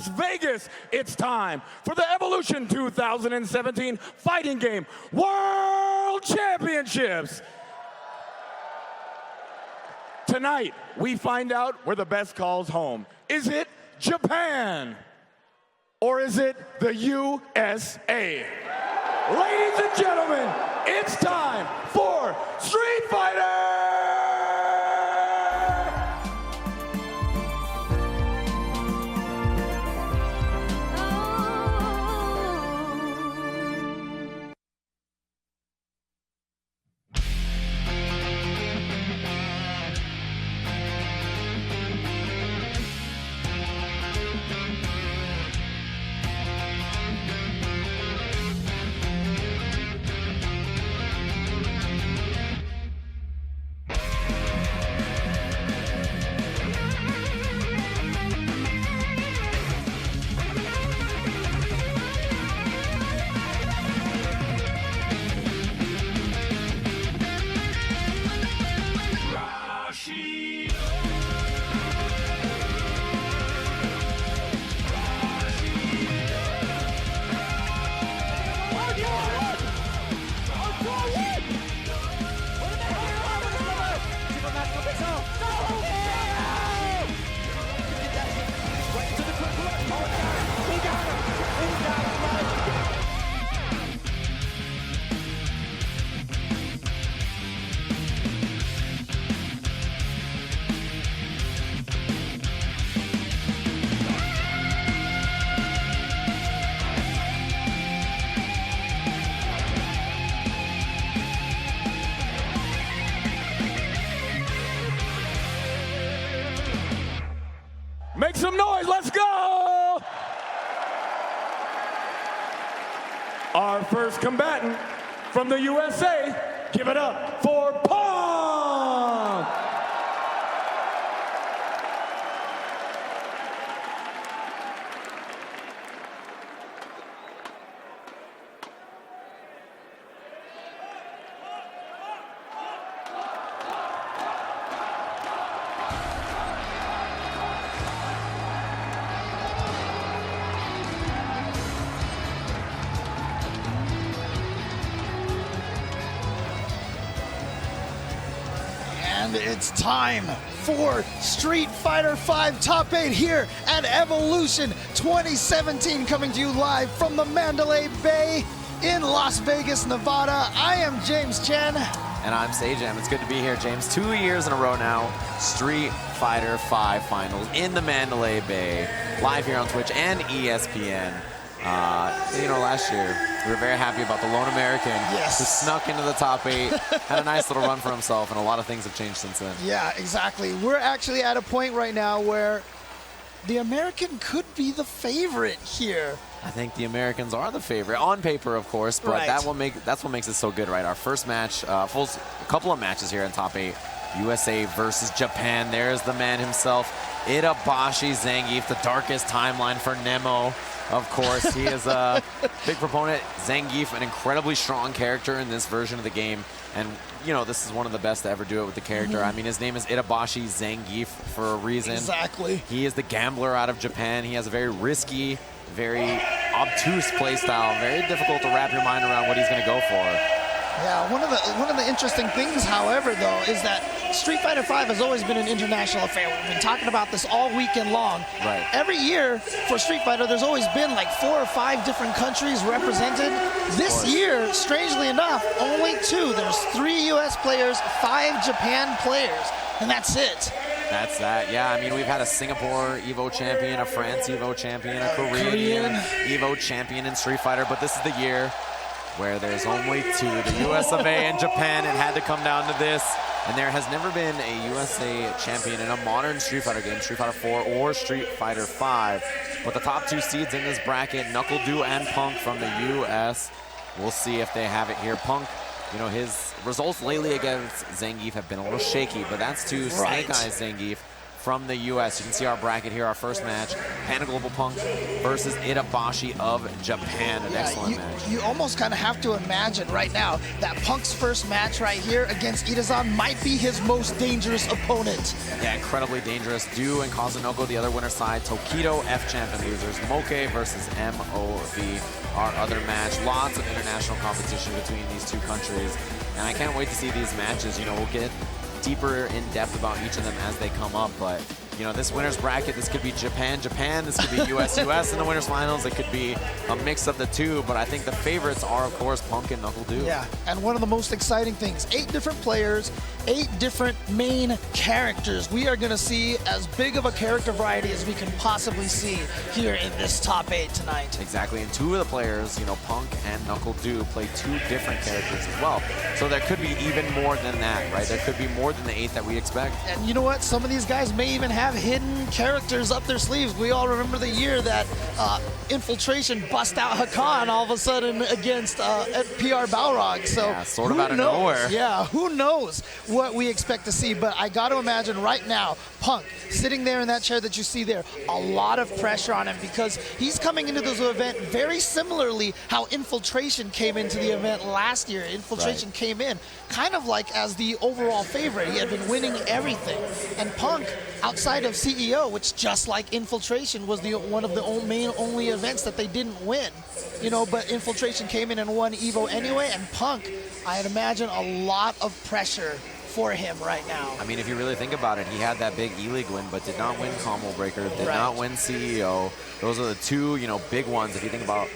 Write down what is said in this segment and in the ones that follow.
Las Vegas. It's time for the Evolution 2017 Fighting Game World Championships. Tonight, we find out where the best calls home. Is it Japan? Or is it the USA? Ladies and gentlemen, it's time for Street Fighter! Make some noise, let's go! Our first combatant from the USA, give it up for Pong! And it's time for Street Fighter V Top 8 here at Evolution 2017, coming to you live from the Mandalay Bay in Las Vegas, Nevada. I am James Chen. And I'm Sajam. It's good to be here, James. 2 years in a row now, Street Fighter V Finals in the Mandalay Bay, live here on Twitch and ESPN. Last year, we were very happy about the lone American who snuck into the top 8, had a nice little run for himself, and a lot of things have changed since then. Yeah, exactly. We're actually at a point right now where the American could be the favorite here. I think the Americans are the favorite, on paper, of course, but Right. that's what makes it so good, right? Our first match, a couple of matches here in top 8, USA versus Japan. There's the man himself, Itabashi Zangief, the darkest timeline for Nemo. Of course, he is a big proponent. Zangief, an incredibly strong character in this version of the game. And, this is one of the best to ever do it with the character. I mean, his name is Itabashi Zangief for a reason. Exactly. He is the gambler out of Japan. He has a very risky, very obtuse playstyle. Very difficult to wrap your mind around what he's going to go for. Yeah, one of the interesting things, however, though, is that Street Fighter V has always been an international affair. We've been talking about this all weekend long. Right. Every year for Street Fighter, there's always been like 4 or 5 different countries represented. This year, strangely enough, only 2. There's 3 U.S. players, 5 Japan players, and that's it. That's that. Yeah, I mean, we've had a Singapore EVO champion, a France EVO champion, a Korean EVO champion in Street Fighter, but this is the year where there's only 2, the US of A and Japan. It had to come down to this. And there has never been a USA champion in a modern Street Fighter game, Street Fighter 4 or Street Fighter 5. But the top 2 seeds in this bracket, NuckleDu and Punk from the US. We'll see if they have it here. Punk, his results lately against Zangief have been a little shaky, but that's to Snake Eyes Zangief. from the U.S. You can see our bracket here, our first match, Panda Global Punk versus Itabashi of Japan. An excellent match. You almost kind of have to imagine right now that Punk's first match right here against Itazan might be his most dangerous opponent. Yeah, incredibly dangerous. Du and Kazunoko, the other winner side. Tokido, F-Champ and losers. Moke versus MOV, our other match. Lots of international competition between these two countries. And I can't wait to see these matches. You know, we'll get deeper in depth about each of them as they come up, but you know, this winner's bracket, this could be Japan, this could be US, in the winner's finals. It could be a mix of the two, but I think the favorites are, of course, Punk and Knuckle Du. Yeah, and one of the most exciting things, 8 different players, 8 different main characters. We are going to see as big of a character variety as we can possibly see here in this top 8 tonight. Exactly, and 2 of the players, you know, Punk and Knuckle Du, play 2 different characters as well. So there could be even more than that, right? There could be more than the 8 that we expect. And you know what? Some of these guys may even have hidden characters up their sleeves. We all remember the year that Infiltration bust out Hakan all of a sudden against PR Balrog. So yeah, sort of out of nowhere. Yeah, who knows what we expect to see. But I got to imagine right now, Punk sitting there in that chair that you see there, a lot of pressure on him because he's coming into this event very similarly how Infiltration came into the event last year. Infiltration came in kind of like as the overall favorite. He had been winning everything. And Punk, outside of CEO, which just like Infiltration was one of the only events that they didn't win. You know, but Infiltration came in and won EVO anyway, and Punk, I'd imagine a lot of pressure for him right now. I mean, if you really think about it, he had that big E-League win, but did not win Combo Breaker, did not win CEO. Those are the 2, you know, big ones if you think about,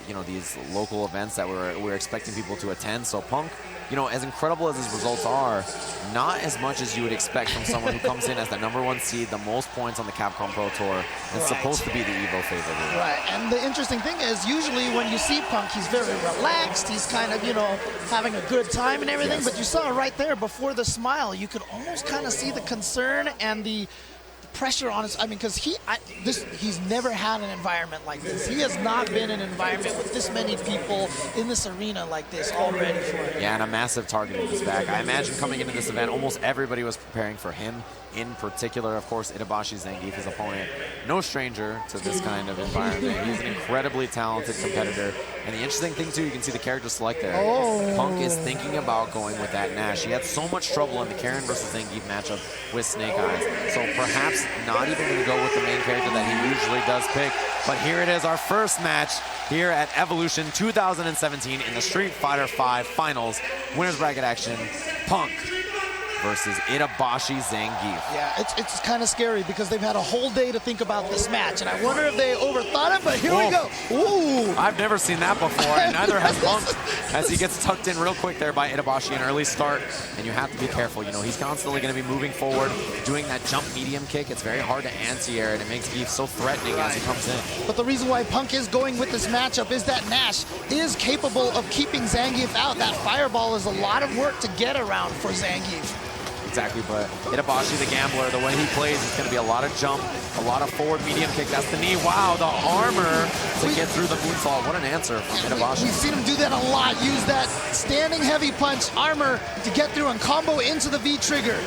you know, these local events that we're expecting people to attend. So Punk, you know, as incredible as his results are, not as much as you would expect from someone who comes in as the #1 seed, the most points on the Capcom Pro Tour, and supposed to be the EVO favorite. Right, and the interesting thing is usually when you see Punk, he's very relaxed, he's kind of, you know, having a good time and everything, but you saw right there before the smile, you could almost kind of see the concern and the pressure on his, I mean, because he's never had an environment like this. He has not been in an environment with this many people in this arena like this already for him. Yeah, and a massive target in his back. I imagine coming into this event, almost everybody was preparing for him in particular. Of course, Itabashi Zangief, his opponent, no stranger to this kind of environment. He's an incredibly talented competitor. And the interesting thing, too, you can see the character select there. Punk is thinking about going with that Nash. He had so much trouble in the Karen versus Zangief matchup with Snake Eyes. So perhaps not even going to go with the main character that he usually does pick. But here it is, our first match here at Evolution 2017 in the Street Fighter V Finals. Winners bracket action, Punk versus Itabashi Zangief. Yeah, it's kind of scary because they've had a whole day to think about this match, and I wonder if they overthought it, but here we go. Ooh! I've never seen that before, and neither has Punk, as he gets tucked in real quick there by Itabashi, an early start, and you have to be careful. You know, he's constantly going to be moving forward, doing that jump medium kick. It's very hard to anti-air, and it makes Geef so threatening as he comes in. But the reason why Punk is going with this matchup is that Nash is capable of keeping Zangief out. That fireball is a lot of work to get around for Zangief. Exactly, but Itabashi, the gambler, the way he plays, is going to be a lot of jump, a lot of forward medium kick. That's the knee. Wow, the armor to get through the moonsault. What an answer from Itabashi. We've seen him do that a lot. Use that standing heavy punch armor to get through and combo into the V trigger.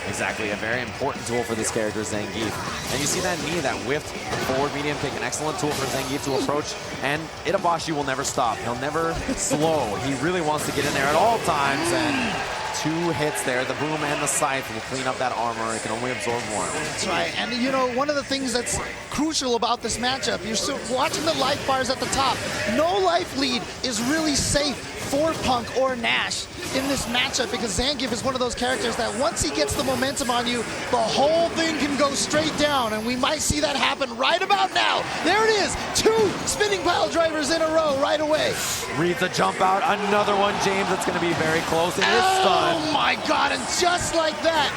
Exactly, a very important tool for this character, Zangief. And you see that knee, that whiffed forward medium kick, an excellent tool for Zangief to approach. And Itabashi will never stop. He'll never slow. He really wants to get in there at all times. And 2 hits there, the boom and the scythe will clean up that armor. It can only absorb 1. That's right. And you know, one of the things that's crucial about this matchup, you're still watching the life bars at the top. No life lead is really safe for Punk or Nash in this matchup because Zangief is one of those characters that once he gets the momentum on you, the whole thing can go straight down, and we might see that happen right about now. There it is, 2 spinning pile drivers in a row right away. Reads a jump out, another one, James, that's going to be very close. It is stunned. Oh my God, and just like that,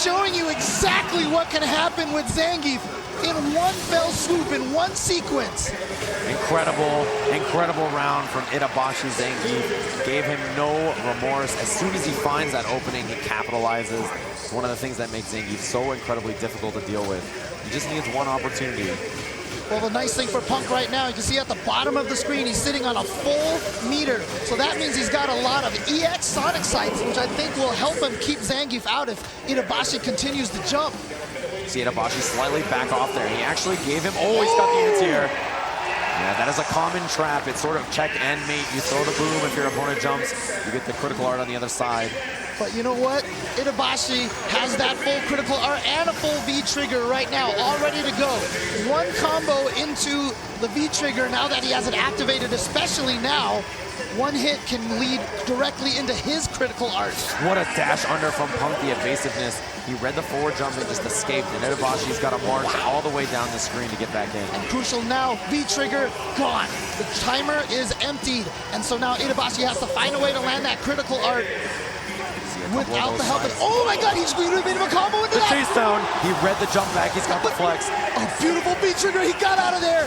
showing you exactly what can happen with Zangief in one fell swoop, in one sequence. Incredible round from Itabashi Zangief. Gave him no remorse. As soon as he finds that opening, he capitalizes. It's one of the things that makes Zangief so incredibly difficult to deal with. He just needs one opportunity. Well, the nice thing for Punk right now, you can see at the bottom of the screen, he's sitting on a full meter. So that means he's got a lot of EX Sonic sights, which I think will help him keep Zangief out if Itabashi continues to jump. See Itabashi slightly back off there. He actually gave him, oh, he's got the anti-air. Yeah, that is a common trap. It's sort of check and mate. You throw the boom if your opponent jumps. You get the critical art on the other side. But you know what? Itabashi has that full critical art and a full V-trigger right now, all ready to go. One combo into the V-trigger now that he has it activated, especially now. One hit can lead directly into his critical art. What a dash under from Punk, the evasiveness. He read the forward jump and just escaped, and Itabashi's got to march all the way down the screen to get back in. And crucial now, V-trigger gone. The timer is emptied, and so now Itabashi has to find a way to land that critical art without the help. Oh my God, he's going to be a combo into that. Chase down. He read the jump back. He's got the flex. A beautiful V-trigger. He got out of there.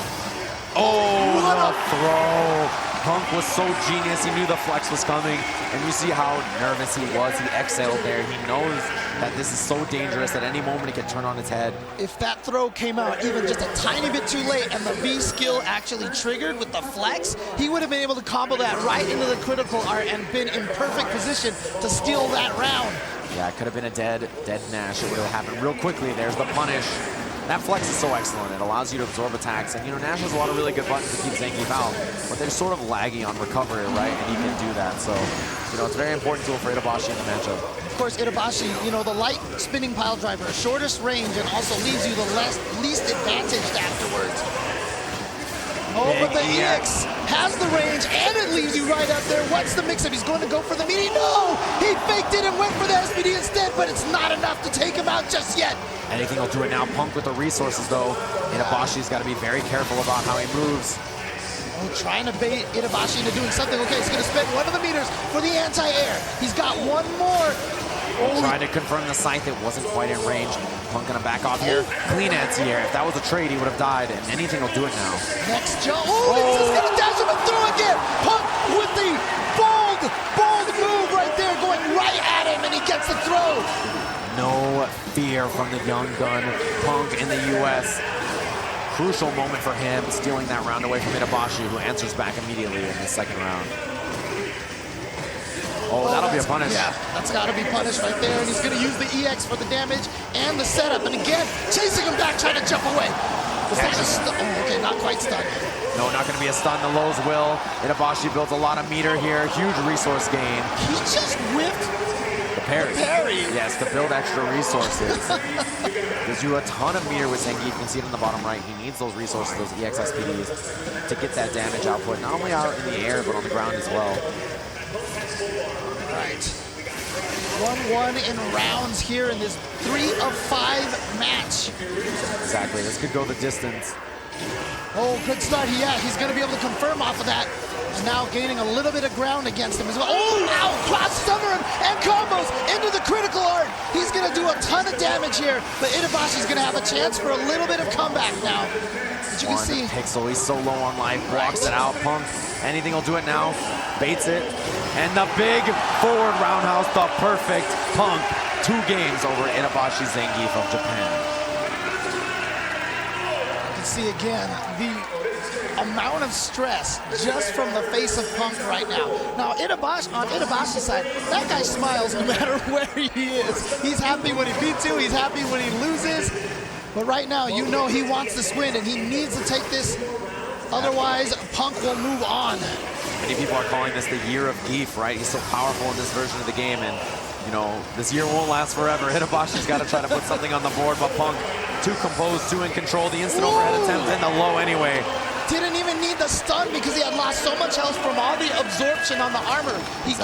Oh, what a throw. Punk was so genius. He knew the flex was coming, and you see how nervous he was. He exhaled there. He knows that this is so dangerous at any moment it can turn on its head. If that throw came out even just a tiny bit too late and the V skill actually triggered with the flex, he would have been able to combo that right into the critical art and been in perfect position to steal that round. Yeah, it could have been a dead Nash. It would have happened real quickly. There's the punish. That flex is so excellent. It allows you to absorb attacks. And, you know, Nash has a lot of really good buttons to keep Zangief out, but they're sort of laggy on recovery, right? And he can do that. So, you know, it's a very important tool for Itabashi in the matchup. Of course, Itabashi, you know, the light spinning pile driver, shortest range, and also leaves you the least advantaged afterwards. Oh, but the EX has the range, and it leaves you right up there. What's the mix-up? He's going to go for the meaty. No! He faked it and went for the SPD instead, but it's not enough to take him out just yet. Anything will do it now. Punk with the resources, though. Itabashi's got to be very careful about how he moves. Oh, trying to bait Itabashi into doing something. Okay, he's going to spend one of the meters for the anti-air. He's got one more. Trying to confirm the sight that wasn't quite in range. Punk gonna back off here. Clean anti-air. If that was a trade, he would have died, and anything will do it now. Next jump. Oh, he's just gonna dash him and throw again. Punk with the bold move right there, going right at him, and he gets the throw. No fear from the young gun. Punk in the US. Crucial moment for him, stealing that round away from Itabashi, who answers back immediately in the second round. Oh, that'll be a punish. Yeah, that's got to be punished right there. And he's going to use the EX for the damage and the setup. And again, chasing him back, trying to jump away. Was that a stun? Oh, okay, not quite stunned. No, not going to be a stun. The lows will. Itabashi builds a lot of meter here. Huge resource gain. He just whipped the parry. Yes, to build extra resources. Gives you a ton of meter with Zangief. You can see it on the bottom right. He needs those resources, those EX SPDs, to get that damage output, not only out in the air, but on the ground as well. Right. 1-1 in rounds here in this 3 of 5 match. Exactly. This could go the distance. Oh, good start. Yeah, he's going to be able to confirm off of that. And now gaining a little bit of ground against him as well. Oh, now cross summer and combos into the critical art. He's going to do a ton of damage here, but Itabashi's going to have a chance for a little bit of comeback now. As you can see, Pixel, he's so low on life, blocks it out. Punk, anything will do it now. Baits it. And the big forward roundhouse, the perfect Punk. 2 games over Itabashi Zangief of Japan. You can see again the amount of stress just from the face of Punk right now. Now, Itabashi, on Itabashi's side, that guy smiles no matter where he is. He's happy when he beats you, he's happy when he loses. But right now, you know he wants this win, and he needs to take this. Otherwise, Punk will move on. Many people are calling this the year of Geef, right? He's so powerful in this version of the game, and, you know, this year won't last forever. Itabashi's got to try to put something on the board, but Punk, too composed, too in control. The instant overhead attempt and the low anyway. Didn't even need the stun because he had lost so much health from all the absorption on the armor. He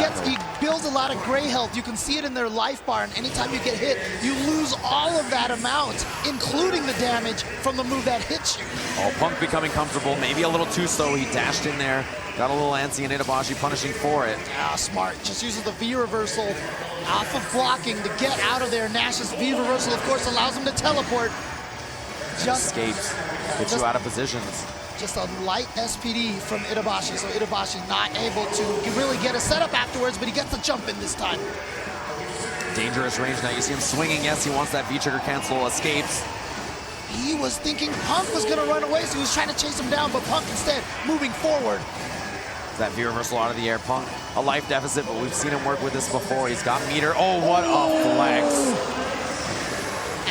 builds a lot of gray health. You can see it in their life bar, and anytime you get hit, you lose all of that amount, including the damage from the move that hits you. Oh, Punk becoming comfortable, maybe a little too slow. He dashed in there, got a little antsy, and Itabashi punishing for it. Ah, smart. Just uses the V reversal off of blocking to get out of there. Nash's V reversal, of course, allows him to teleport. Just escapes, gets you out of positions. Just a light SPD from Itabashi, so Itabashi not able to really get a setup afterwards, but he gets the jump in this time. Dangerous range now. You see him swinging. Yes, he wants that V-trigger cancel. Escapes. He was thinking Punk was going to run away, so he was trying to chase him down, but Punk instead moving forward. That V reversal out of the air. Punk, a life deficit, but we've seen him work with this before. He's got meter. Oh, what a flex.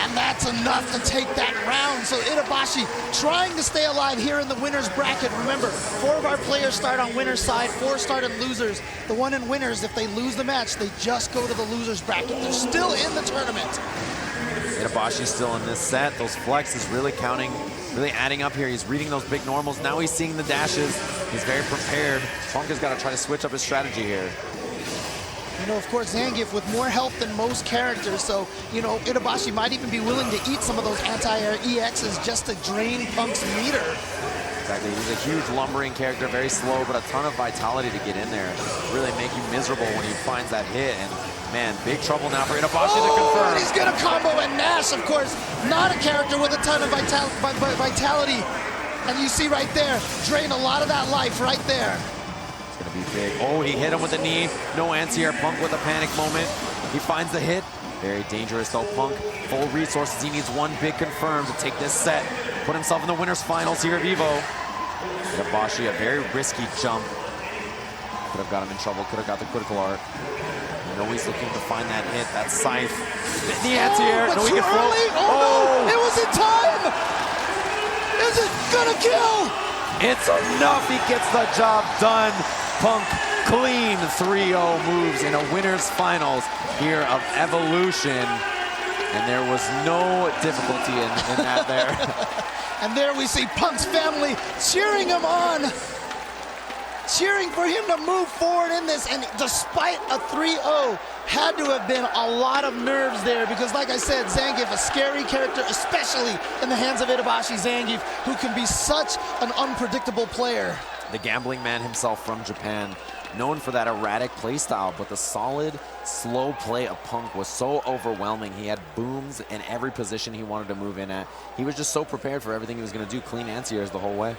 And And that's enough to take that round. So Itabashi trying to stay alive here in the winner's bracket. Remember, 4 of our players start on winner's side, 4 start in losers. The one in winners, if they lose the match, they just go to the loser's bracket. They're still in the tournament. Itabashi's still in this set. Those flexes really counting, really adding up here. He's reading those big normals. Now he's seeing the dashes. He's very prepared. Punk has got to try to switch up his strategy here. You know, of course, Zangief with more health than most characters, so, you know, Itabashi might even be willing to eat some of those anti-air EXs just to drain Punk's meter. Exactly, he's a huge lumbering character, very slow, but a ton of vitality to get in there. Really make you miserable when he finds that hit, and man, big trouble now for Itabashi to confirm. And he's gonna combo, and Nash, of course, not a character with a ton of vitality. And you see right there, drain a lot of that life right there. Gonna be big. Oh, he hit him with a knee. No anti-air. Punk with a panic moment. He finds the hit. Very dangerous though. Punk, full resources. He needs one big confirm to take this set. Put himself in the winner's finals here at EVO. Itabashi, a very risky jump. Could have got him in trouble. Could have got the critical art. I know he's looking to find that hit. That scythe. The anti-air. No, he can float. Oh, no! It was in time! Is it gonna kill? It's enough. He gets the job done. Punk clean 3-0 moves in a winner's finals here of Evolution. And there was no difficulty in that there. And there we see Punk's family cheering him on. Cheering for him to move forward in this. And despite a 3-0, had to have been a lot of nerves there because, like I said, Zangief, a scary character, especially in the hands of Itabashi Zangief, who can be such an unpredictable player. The gambling man himself from Japan, known for that erratic play style, but the solid, slow play of Punk was so overwhelming. He had booms in every position he wanted to move in at. He was just so prepared for everything he was going to do, clean anti-airs the whole way.